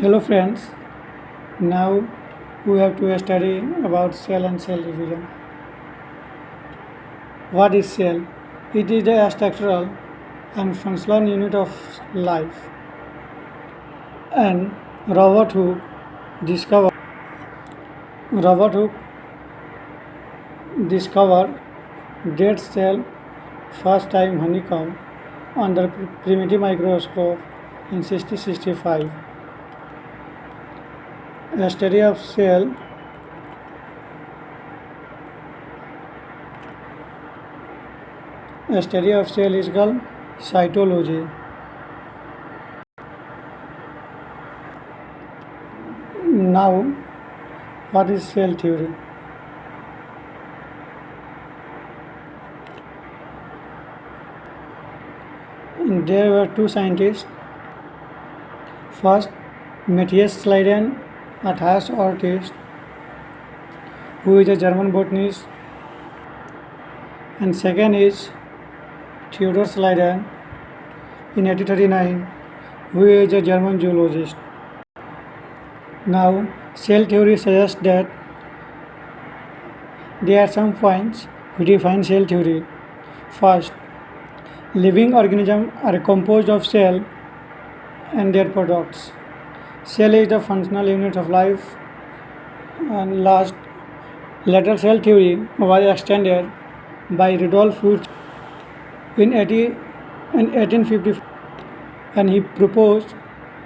Hello friends, now we have to study about cell and cell division. What is cell? It is the structural and functional unit of life. And Robert Hooke discovered Robert Hooke discovered dead cell first time honeycomb under primitive microscope in 1665. A study of cell is called cytology. Now, what is cell theory? There were two scientists. First, Matthias Schleiden, a Thais artist, who is a German botanist, and second is Theodor Schleiden in 1839, who is a German zoologist. Now, cell theory suggests that there are some points we define cell theory. First, living organisms are composed of cell and their products. Cell is the functional unit of life. And last, later cell theory was extended by Rudolf Fuchs in 1850, and he proposed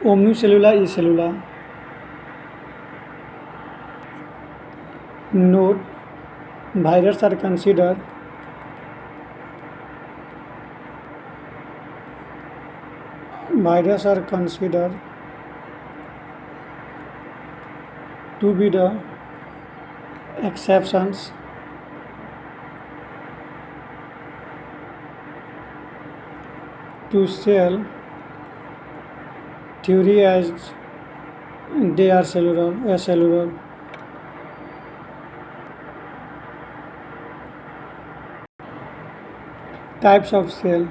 omnicellula is cellula. Note, viruses are considered to be the exceptions to cell theory as they are cellular. Types of cells.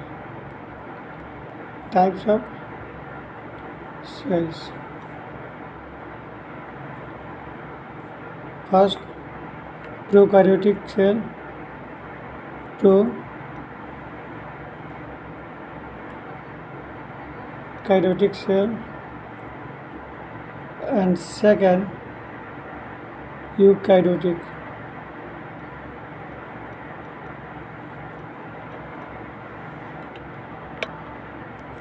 First, prokaryotic cell. Prokaryotic cell, and second, eukaryotic.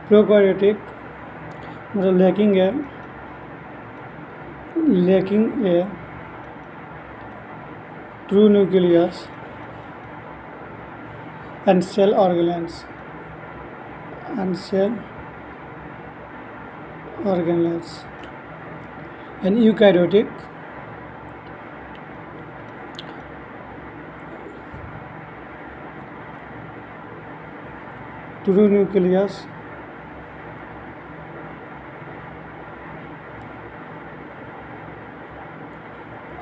Prokaryotic मतलब lacking a true nucleus and cell organelles. And eukaryotic true nucleus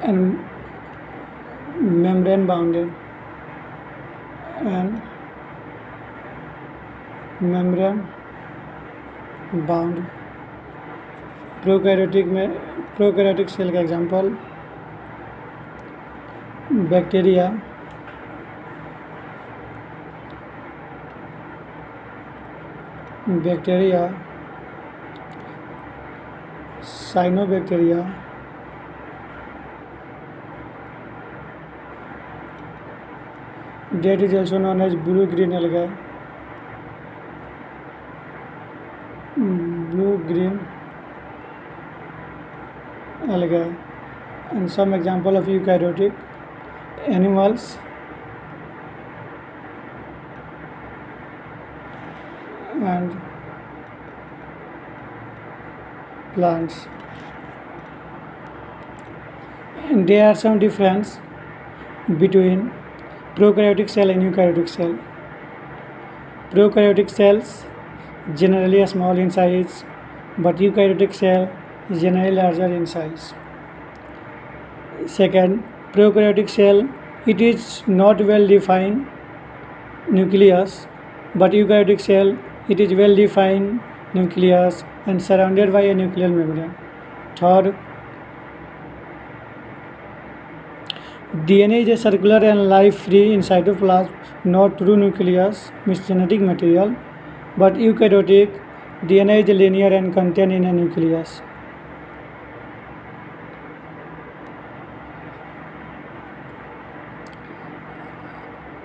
and membrane bound. Prokaryotic cell का example bacteria, cyanobacteria, that is also known as blue-green algae. And some example of eukaryotic animals and plants. And there are some difference between prokaryotic cell and eukaryotic cell. Prokaryotic cells generally are small in size, but eukaryotic cell is generally larger in size. Second, prokaryotic cell, it is not well defined nucleus, but eukaryotic cell, it is well defined nucleus and surrounded by a nuclear membrane. Third, DNA is a circular and life-free in cytoplasm, not true nucleus, means genetic material, but eukaryotic DNA is linear and contained in a nucleus.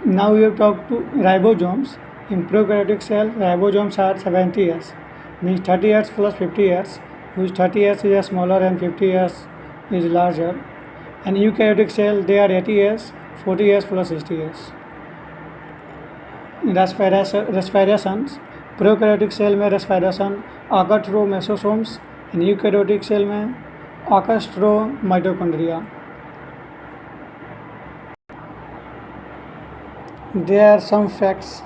Now we have talked to ribosomes. In prokaryotic cell, ribosomes are 70 years, means 30 years plus 50 years, which 30 years is smaller and 50 years is larger. And eukaryotic cell, they are 80 years, 40 years plus 60 years. Respirations prokaryotic cell में respiration occur through mesosomes, and eukaryotic cell में occurs through mitochondria. There are some facts.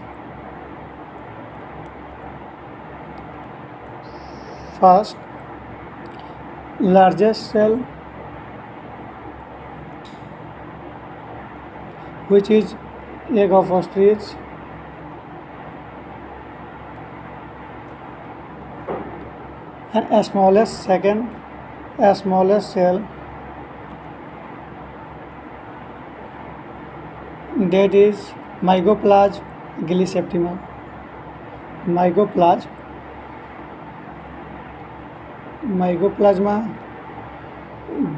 First, largest cell, which is egg of ostrich, and smallest cell, that is Mycoplasma glyceptima. Mycoplasma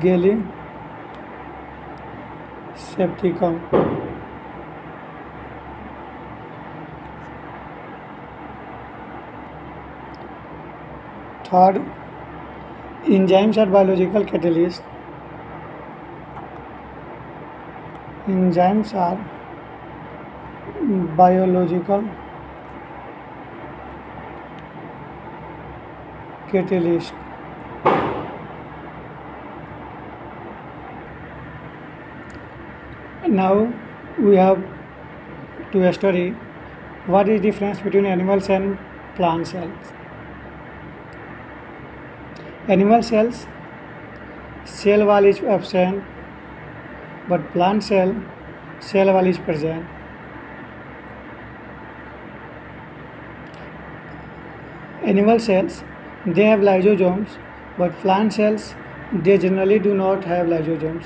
glycepticum. Third, enzymes are biological catalysts. Enzymes are biological catalyst. Now we have to study what is the difference between animals and plant cells. Animal cells, cell wall is absent, but plant cell wall is present. Animal cells, they have lysosomes, but plant cells, they generally do not have lysosomes.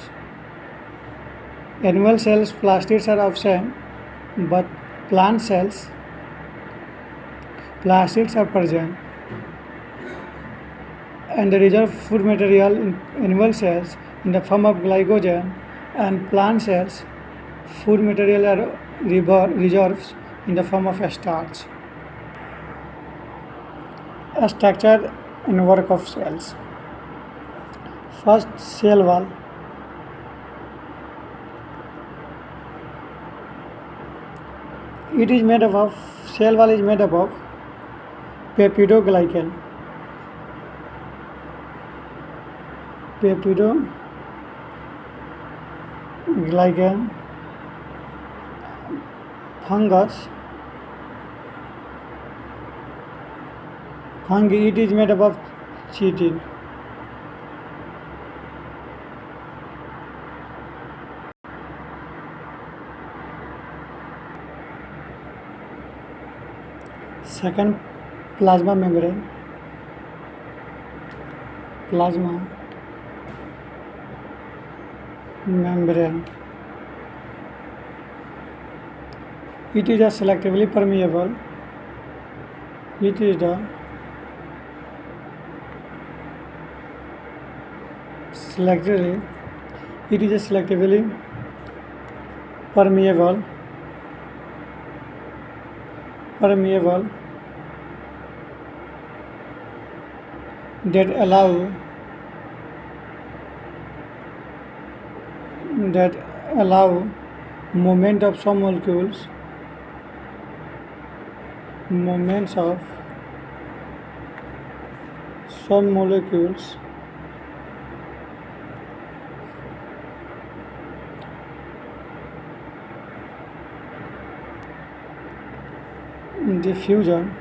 Animal cells, plastids are absent, but plant cells, plastids are present. And the reserve food material in animal cells in the form of glycogen, and plant cells, food material are reserves in the form of starch. A structure and work of cells. First, cell wall. It is made up of, cell wall is made up of peptidoglycan. Fungi, it is made up of chitin. Second, plasma membrane. It is a selectively permeable. It is a selectively permeable that allow movement of some molecules, diffusion.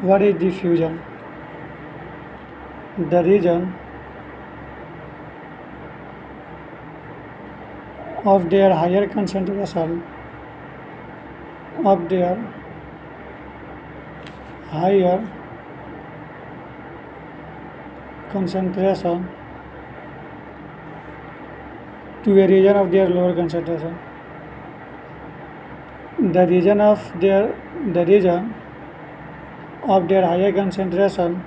What is diffusion? The region of their higher concentration of their higher concentration to a region of their lower concentration. The region of their higher concentration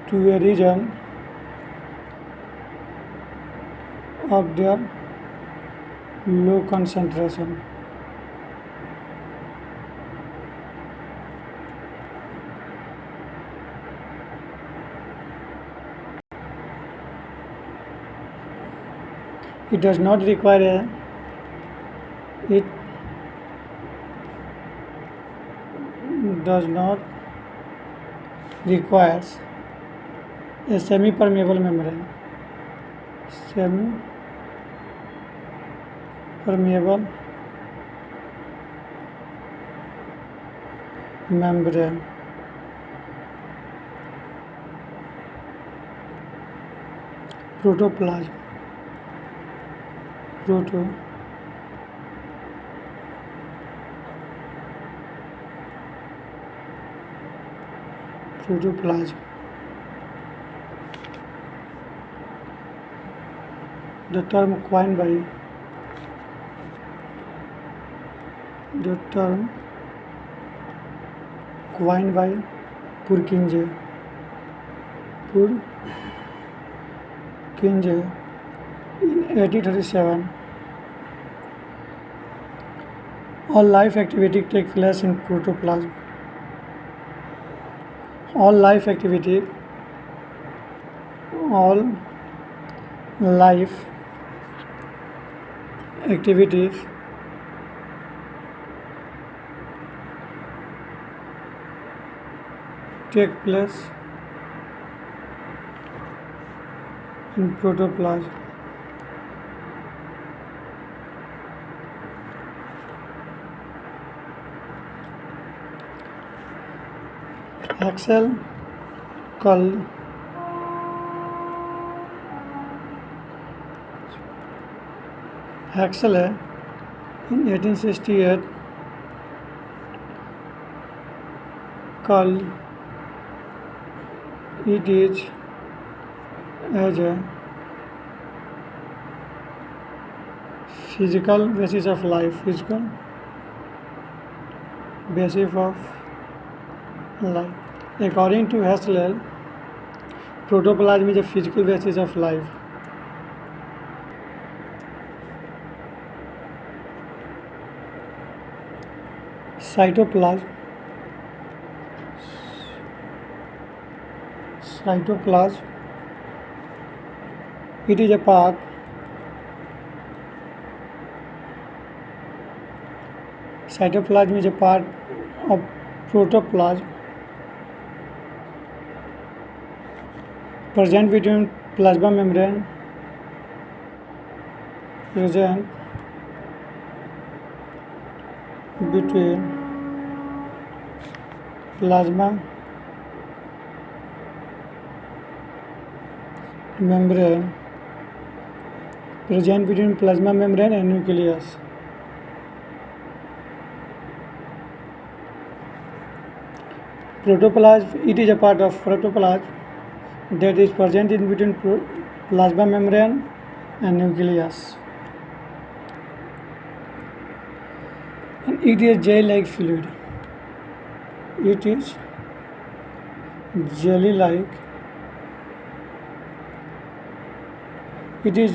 to a region of their low concentration. It does not require it does not requires a semi-permeable membrane. Semi-permeable membrane. Protoplasm. Protoplasm. The term coined by Purkinje in 1837. All life activity takes place in protoplasm. All life activities take place in protoplasm. Axel Kull Huxley in 1868 called it is as a physical basis of life. According to Huxley, protoplasm is a physical basis of life. Cytoplasm it is a part cytoplasm is a part of protoplasm present between plasma membrane and nucleus. Protoplasm, it is a part of protoplasm that is present in between plasma membrane and nucleus. And it is jelly-like fluid. It is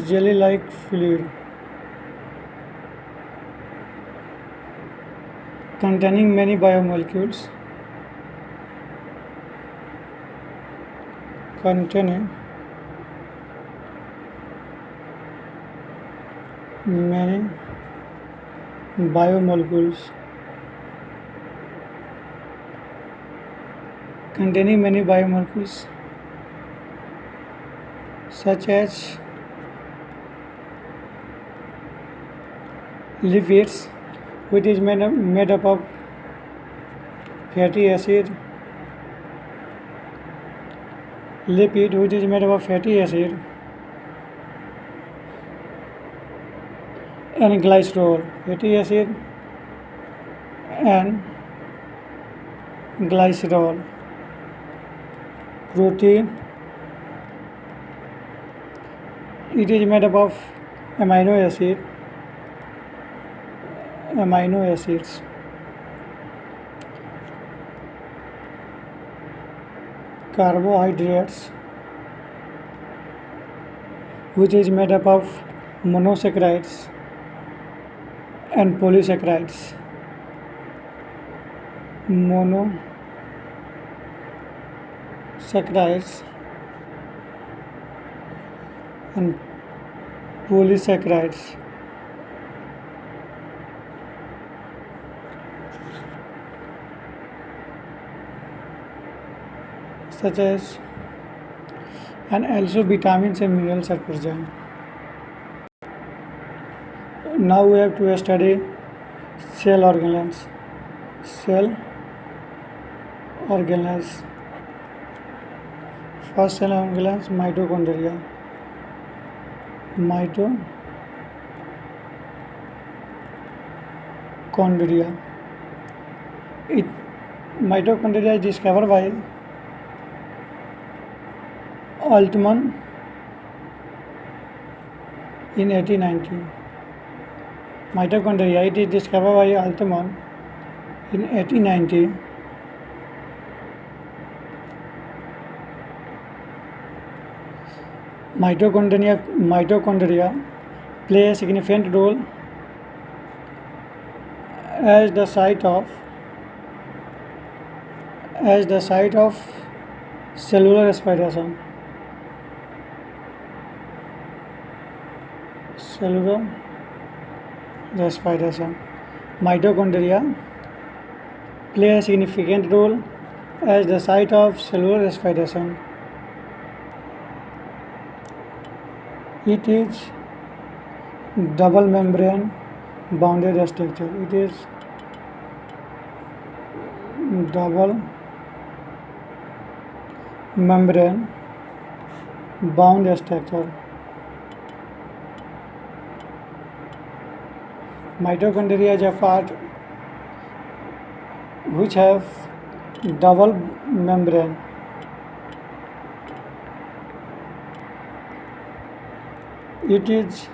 jelly-like fluid containing many biomolecules. Containing many biomolecules such as lipids, which is made up of fatty acid, N-glycerol, fatty acid, and glycerol. Protein, it is made up of amino acids. Carbohydrates, which is made up of monosaccharides and polysaccharides. Monosaccharides and polysaccharides. Such as, and also vitamins and minerals are present. Now we have to study cell organelles. First cell organelles, mitochondria. Mitochondria is discovered by Altman in 1890. Mitochondria, it is discovered by Altman in 1890. Mitochondria play a significant role as the site of cellular respiration. Mitochondria play a significant role as the site of cellular respiration. It is double membrane bounded structure. It is double membrane bound structure. Mitochondria is a part which have double membrane. It is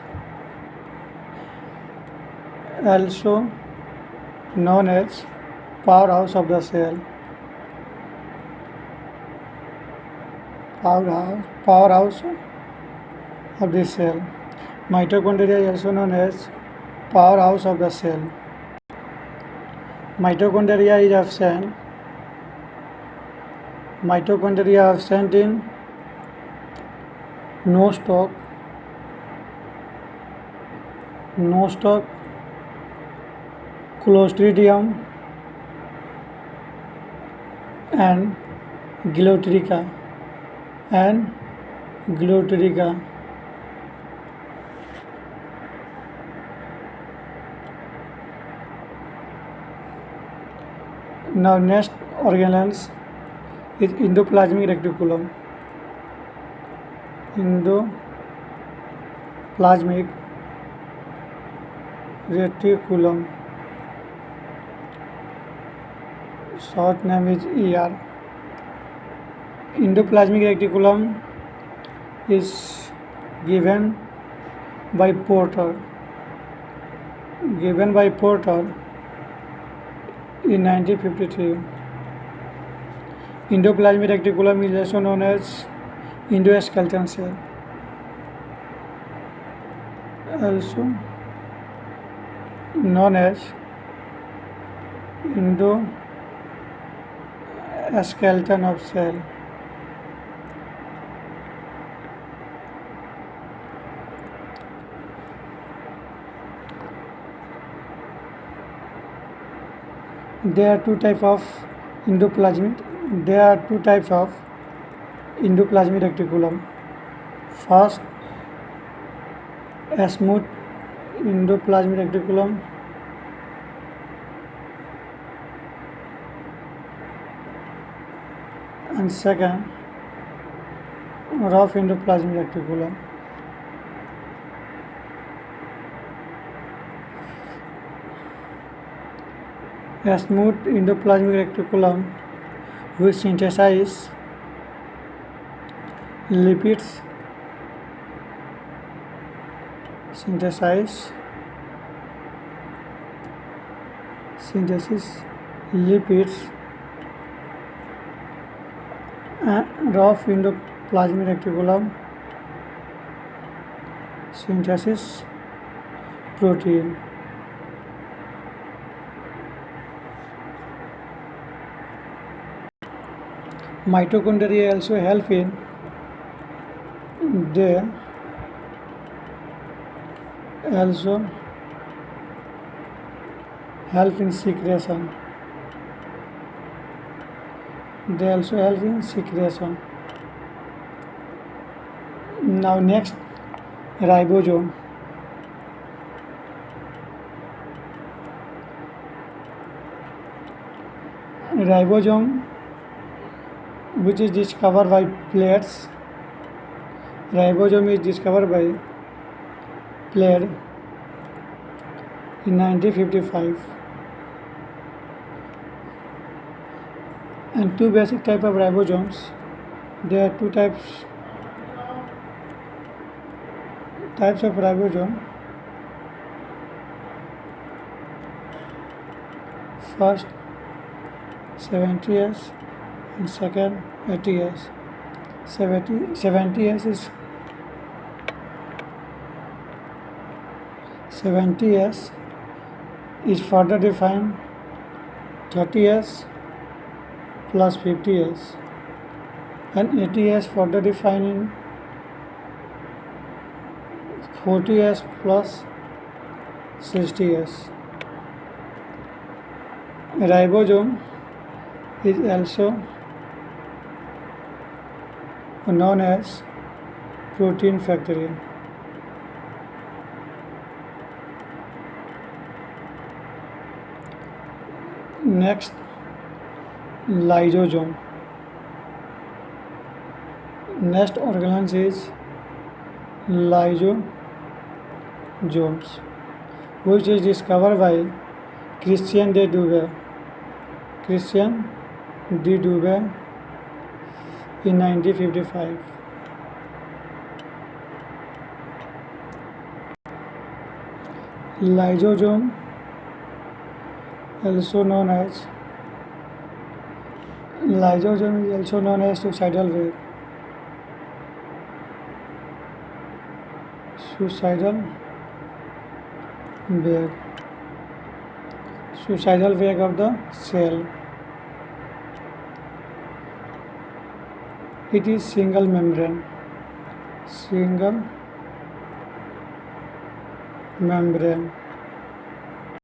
also known as powerhouse of the cell. Powerhouse of the cell. Mitochondria is also known as powerhouse of the cell. Mitochondria is absent. Mitochondria absent in nostoc, Clostridium and Glotterica. Now next organelles is endoplasmic reticulum. Short name is ER. Endoplasmic reticulum is given by Porter in 1953. Endoplasmic reticulum is also known as endoskeleton cell. Also known as endoskeleton of cell. There are two types of endoplasmic reticulum. First, a smooth endoplasmic reticulum, and second, rough endoplasmic reticulum. A smooth endoplasmic reticulum which synthesize lipids synthesis lipids rough endoplasmic reticulum synthesis protein. Mitochondria also help in secretion. They also help in secretion. Now next, ribosome. Ribosome, which is discovered by Pleiades. Ribosome is discovered by Pleiades in 1955. And two basic types of ribosomes. There are two types of ribosome. First 70S and second 80S. 70S is further defined 30S plus 50S, and 80S further defined in 40S plus 60S. Ribosome is also known as protein factory. Next, lysosome. Next organelle is lysosomes, which is discovered by Christian de Duve in 1955. Lysosome, also known as suicidal wave. Suicidal wave of the cell. It is single membrane.